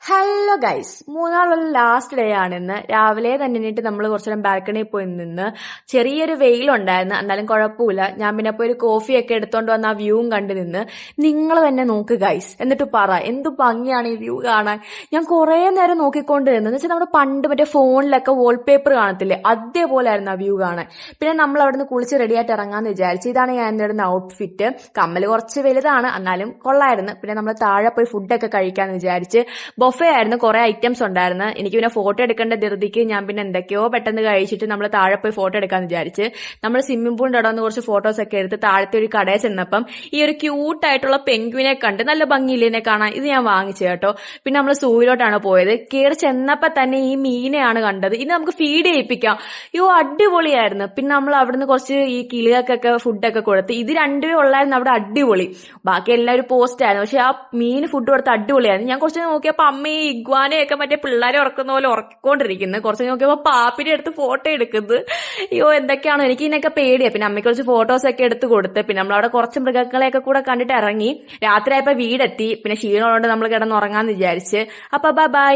Hello guys, മൂന്നാളുള്ള last day ആണിന്ന്. രാവിലെ തന്നെ എണീറ്റ് നമ്മൾ കുറച്ചു നേരം ബാൽക്കണിയിൽ പോയി നിന്ന്. ചെറിയൊരു വെയിലുണ്ടായിരുന്നു, എന്നാലും കുഴപ്പമില്ല. ഞാൻ പിന്നെ പോയി ഒരു കോഫിയൊക്കെ എടുത്തോണ്ട് വന്ന് ആ വ്യൂവും കണ്ടു നിന്ന്. നിങ്ങൾ തന്നെ നോക്ക് ഗൈസ്, എന്നിട്ട് പറ എന്ത് ഭംഗിയാണ് ഈ വ്യൂ കാണാൻ. ഞാൻ കുറെ നേരം നോക്കിക്കൊണ്ട് നിന്ന്. എന്ന് വെച്ചാൽ നമ്മുടെ പണ്ട് മറ്റേ ഫോണിലൊക്കെ വാൾപേപ്പർ കാണത്തില്ലേ, അതേപോലെ ആയിരുന്നു ആ വ്യൂ കാണാൻ. പിന്നെ നമ്മൾ അവിടെ നിന്ന് കുളിച്ച് റെഡിയായിട്ട് ഇറങ്ങാന്ന് വിചാരിച്ചു. ഇതാണ് ഞാൻ എന്നിടുന്ന ഔട്ട്ഫിറ്റ്. കമ്മല് കുറച്ച് വലുതാണ്, എന്നാലും കൊള്ളായിരുന്നു. പിന്നെ നമ്മൾ താഴെ പോയി ഫുഡൊക്കെ കഴിക്കാന്ന് വിചാരിച്ച്. ബൊഫേ ആയിരുന്നു, കുറെ ഐറ്റംസ് ഉണ്ടായിരുന്നു. എനിക്ക് പിന്നെ ഫോട്ടോ എടുക്കേണ്ട ധൃതിക്ക് ഞാൻ പിന്നെ എന്തൊക്കെയോ പെട്ടെന്ന് കഴിച്ചിട്ട് നമ്മൾ താഴെ പോയി ഫോട്ടോ എടുക്കാന്ന് വിചാരിച്ച് നമ്മൾ സ്വിമ്മിംഗ് പൂളിന്റെ അവിടെ നിന്ന് കുറച്ച് ഫോട്ടോസ് ഒക്കെ എടുത്ത് താഴത്തെ ഒരു കടയിൽ ചെന്നപ്പം ഈ ഒരു ക്യൂട്ടായിട്ടുള്ള പെങ്ക്വിനെ കണ്ട് നല്ല ഭംഗിയില്ലേ കാണാൻ. ഇത് ഞാൻ വാങ്ങിച്ചു കേട്ടോ. പിന്നെ നമ്മൾ സൂയിലോട്ടാണ് പോയത്. കയറി ചെന്നപ്പോ തന്നെ ഈ മീനെയാണ് കണ്ടത്. ഇത് നമുക്ക് ഫീഡ് ചെയ്യിപ്പിക്കാം. അയ്യോ അടിപൊളിയായിരുന്നു. പിന്നെ നമ്മൾ അവിടുന്ന് കുറച്ച് ഈ കിളികൾക്കൊക്കെ ഫുഡൊക്കെ കൊടുത്ത്. ഇത് രണ്ടുപേ ഉള്ളായിരുന്നു അവിടെ, അടിപൊളി. ബാക്കി എല്ലാവരും പോസ്റ്റ് ആയിരുന്നു, പക്ഷെ ആ മീൻ ഫുഡ് കൊടുത്ത് അടിപൊളിയായിരുന്നു. ഞാൻ കുറച്ച് നോക്കിയപ്പോ അമ്മ ഈ ഇഗ്വാനയൊക്കെ മറ്റേ പിള്ളേരെ ഉറക്കുന്ന പോലെ ഉറക്കിക്കൊണ്ടിരിക്കുന്നു. കുറച്ച് നോക്കിയപ്പോ പാപ്പിനെ എടുത്ത് ഫോട്ടോ എടുക്കുന്നത്. അയ്യോ എന്തൊക്കെയാണോ, എനിക്ക് ഇതിനൊക്കെ പേടിയാ. പിന്നെ അമ്മയ്ക്ക് കുറച്ച് ഫോട്ടോസ് ഒക്കെ എടുത്ത് കൊടുത്ത് പിന്നെ നമ്മളവിടെ കുറച്ച് മൃഗങ്ങളെയൊക്കെ കൂടെ കണ്ടിട്ട് ഇറങ്ങി. രാത്രിയായപ്പോ വീടെത്തി. പിന്നെ ക്ഷീണമുള്ളതുകൊണ്ട് നമ്മൾ കിടന്നുറങ്ങാന്ന് വിചാരിച്ച്. അപ്പൊ ബൈ.